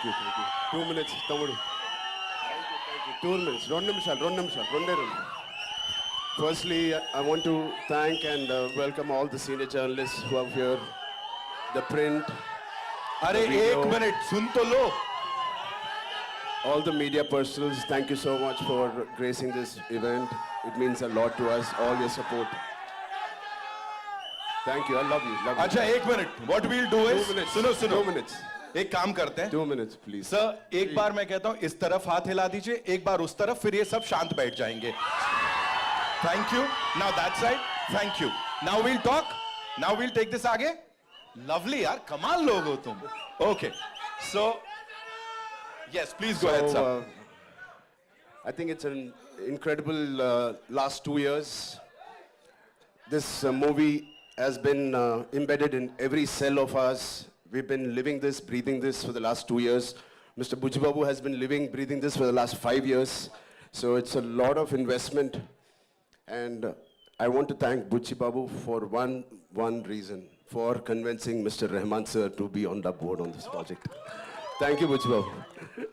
Thank you. 2 minutes, తమ్ముడు. Thank you. 2 minutes. 2 నిమిషాలు. Firstly, I want to thank and welcome all the senior journalists who are here, the print, अरे the video, 1 minute सुन तो लो. all the media personals. Thank you so much for gracing this event. It means a lot to us, all your support. Thank you. I love you. अच्छा 1 minute. What we'll do is 2 minutes. सुनो 2 minutes. एक काम करते हैं. 2 minutes, please. Sir एक बार मैं कहता हूं इस तरफ हाथ हिला दीजिए, एक बार उस तरफ, फिर ये सब शांत बैठ जाएंगे. Thank you. Now that side. Thank you. Now we'll talk. Now we'll take this आगे. Lovely यार, कमाल लोग हो तुम. Okay. So yes, please go ahead, sir. I think it's an incredible last 2 years. This movie has been embedded in every cell of us. We've been living this, breathing this for the last 2 years. Mr. Bujji Babu has been living, breathing this for the last 5 years. So it's a lot of investment. And I want to thank Bujji Babu for one reason, for convincing Mr. Rahman sir to be on the board on this project. Thank you, Bujji Babu.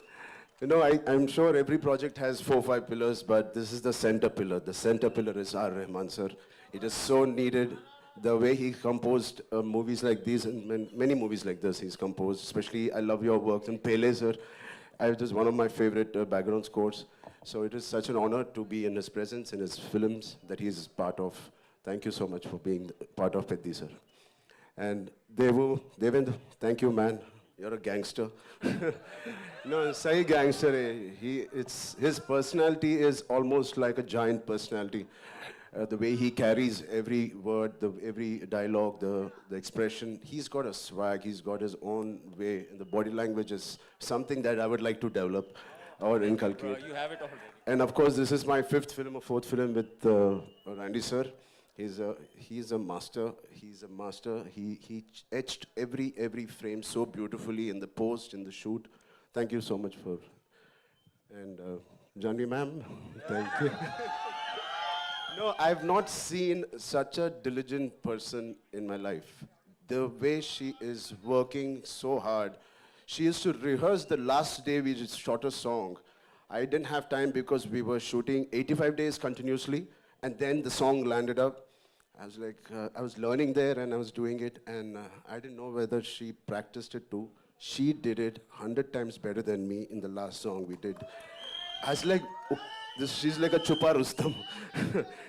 You know, I'm sure every project has 4-5 pillars, but this is the center pillar. The center pillar is R. Rahman sir. It is so needed. The way he composed movies like these, and many movies like this he's composed, especially I love your work. And Pele sir, it is one of my favorite background scores. So it is such an honor to be in his presence, in his films that he's part of. Thank you so much for being part of Peddi sir. And Devendra, thank you, man. You're a gangster. No, say gangster. His personality is almost like a giant personality. The way he carries every word, every dialogue, the expression. He's got a swag. He's got his own way. And the body language is something that I would like to develop or inculcate. You have it already. And of course, this is my 5th film or 4th film with Randy sir. He's a master. He's a master. He etched every frame so beautifully in the post, in the shoot. Thank you so much for. And Janvi ma'am, thank you. No, I've not seen such a diligent person in my life. The way she is working so hard. She used to rehearse the last day we just shot a song. I didn't have time because we were shooting 85 days continuously, and then the song landed up. I was like, I was learning there and I was doing it, and I didn't know whether she practiced it too. She did it 100 times better than me in the last song we did. I was like, she's like a Chupa Rustam.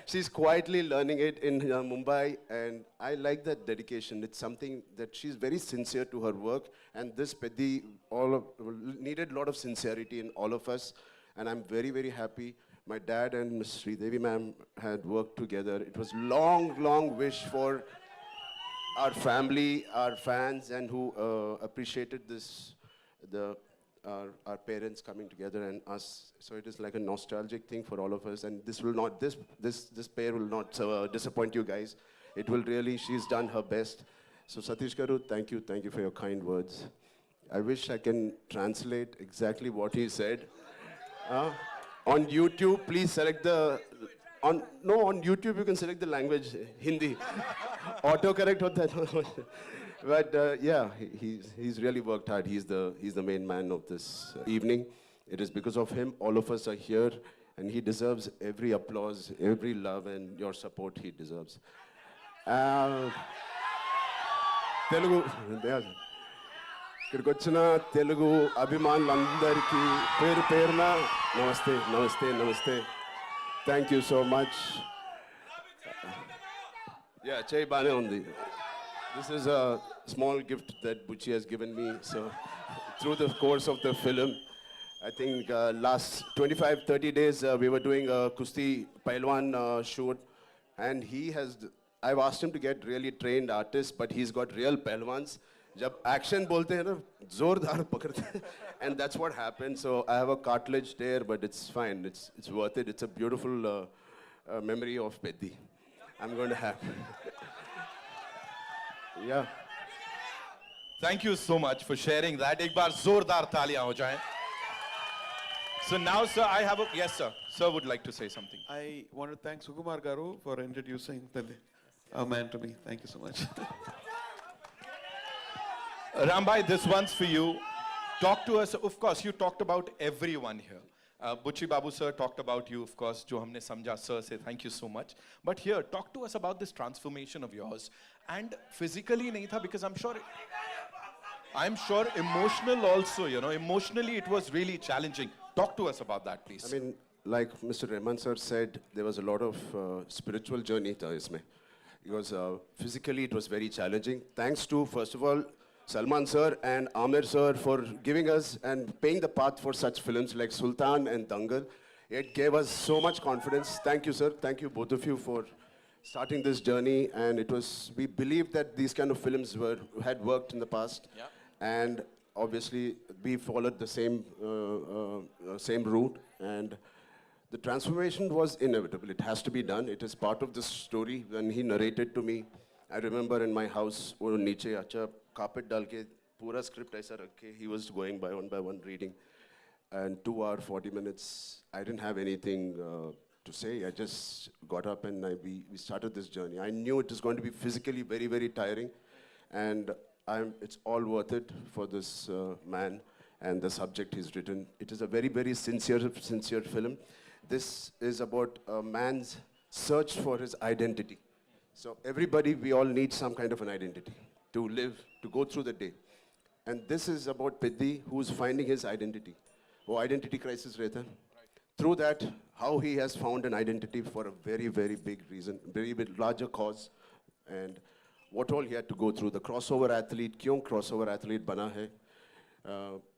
She's quietly learning it in Mumbai, and I like that dedication. It's something that she's very sincere to her work, and this Peddi needed a lot of sincerity in all of us, and I'm very, very happy. My dad and Ms. Sridevi ma'am had worked together. It was long wish for our family, our fans, and who appreciated this, our parents coming together and us. So it is like a nostalgic thing for all of us, and this pair will not disappoint you guys. It will really, she's done her best. So Satish Garu, thank you for your kind words. I wish I can translate exactly what he said. On YouTube, please select on YouTube you can select the language, Hindi. Autocorrect hota hai. But yeah, he's really worked hard. He's the main man of this evening. It is because of him all of us are here, and he deserves every applause, every love, and your support he deserves. Telugu. ఇక్కడికి వచ్చిన తెలుగు అభిమానులందరికీ పేరు పేరున నమస్తే. Thank you so much. Yeah, చేయి బానే ఉంది. This is a small gift that Bucci has given me. So through the course of the film, I think last 25-30 days we were doing a Kusti Pailwan shoot, and I've asked him to get really trained artists, but he's got real Pailwans. जब action बोलते हैं ना जोरदार पकड़ते हैं, and that's what happened. So I have a cartilage there, but it's fine. It's worth it. It's a beautiful memory of Peddi. I'm going to have. Yeah. Thank you so much for sharing that. एक बार जोरदार तालियां हो जाएं. So now, sir, yes, sir. Sir would like to say something. I want to thank Sukumar Garu for introducing a man to me. Thank you so much. Rambhai, this one's for you. Talk to us. Of course, you talked about everyone here. Buchi Babu sir talked about you, of course. जो हमने समझा, sir say thank you so much. But here, talk to us about this transformation of yours. And physically नहीं था, because I'm sure emotional also. You know, emotionally it was really challenging. Talk to us about that, please. I mean, like Mr. Rahman sir said, there was a lot of spiritual journey tha isme. Because physically it was very challenging. Thanks to, first of all, Salman sir and Amir sir for giving us and paying the path for such films like Sultan and Dangal. It gave us so much confidence. Thank you, sir. Thank you, both of you, for starting this journey. And it was, we believed that these kind of films had worked in the past. Yeah. And obviously, we followed the same route. And the transformation was inevitable. It has to be done. It is part of the story. When he narrated to me, I remember in my house, वो नीचे अच्छा carpet डाल के पूरा script ऐसा रख के, he was going by one reading, and 2 hours 40 minutes. I didn't have anything to say. I just got up and we started this journey. I knew it was going to be physically very, very tiring, and it's all worth it for this man and the subject he's written. It is a very, very sincere film. This is about a man's search for his identity. So everybody, we all need some kind of an identity to live, to go through the day. And this is about Piddi, who's finding his identity. Oh, identity crisis rehta. Through that, how he has found an identity for a very, very big reason, very big, larger cause, and what all he had to go through. The crossover athlete, kyun crossover athlete bana hai?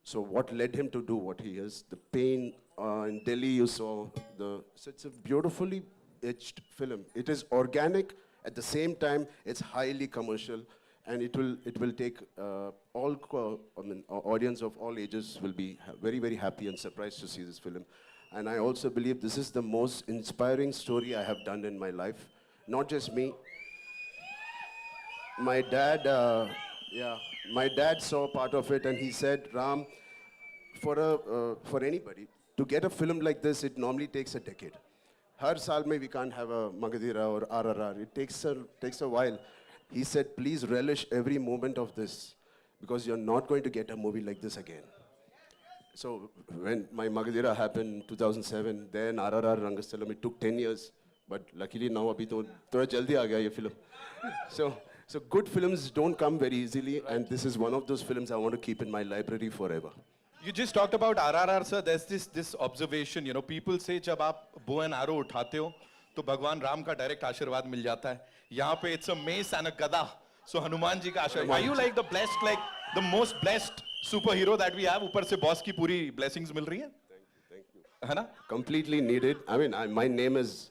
So what led him to do what he is? The pain in Delhi, you saw. So it's a beautifully etched film. It is organic. At the same time, it's highly commercial, and it will take audience of all ages will be very, very happy and surprised to see this film. And I also believe this is the most inspiring story I have done in my life. Not just me. My dad, my dad saw part of it, and he said, Ram, for anybody to get a film like this, it normally takes a decade. Har saal mein we can't have a Magadhira or RRR. It takes a while. He said, please relish every moment of this, because you're not going to get a movie like this again. So when my Magadhira happened in 2007, then RRR Rangasthalam, it took 10 years. But luckily now abhi to thoda jaldi aa gaya ye film. So good films don't come very easily, and this is one of those films I want to keep in my library forever. You just talked about RRR, sir. There's this observation, you know, people say जब आप bow and arrow उठाते हो तो भगवान राम का direct आशीर्वाद मिल जाता है. यहाँ पे it's a mace and a gada. So Hanuman ji का आशीर्वाद. Are you like the blessed, like the most blessed superhero that we have? ऊपर से boss की पूरी blessings मिल रही हैं? Thank you. है ना? Completely needed. I mean, my name is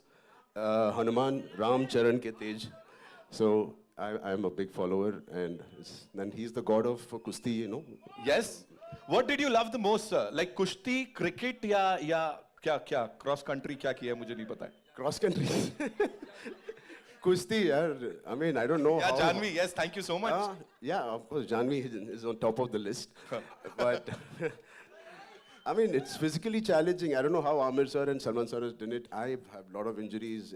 Hanuman Ram Charan Ke Tej. So I'm a big follower, and he's the god of Kusti, you know. Yes. What did you love the most, sir? Like kushti, cricket, या क्या cross country क्या किया है मुझे नहीं पता है. Cross country. Kusti, yaar. I mean, I don't know. Yeah, how, Janvi. Yes, thank you so much. Yeah, of course, Janvi is on top of the list. But I mean, it's physically challenging. I don't know how Amir sir and Salman sir has done it. I have a lot of injuries.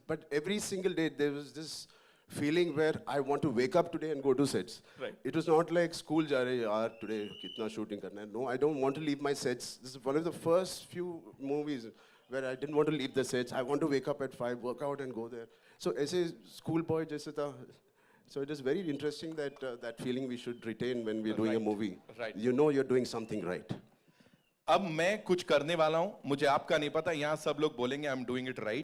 But every single day there was this feeling where I want to wake up today and go to sets. Right. It was not like school ja rahe yaar today kitna shooting karna hai. No, I don't want to leave my sets. This is one of the first few movies where I didn't want to leave the sets. I want to wake up at 5, work out and go there. So as a schoolboy jaise tha. So it is very interesting that that feeling we should retain when we're doing a movie. Right. You know you're doing something right. अब मैं कुछ करने वाला हूं, मुझे आपका नहीं पता, यहाँ सब लोग बोलेंगे I am doing it right.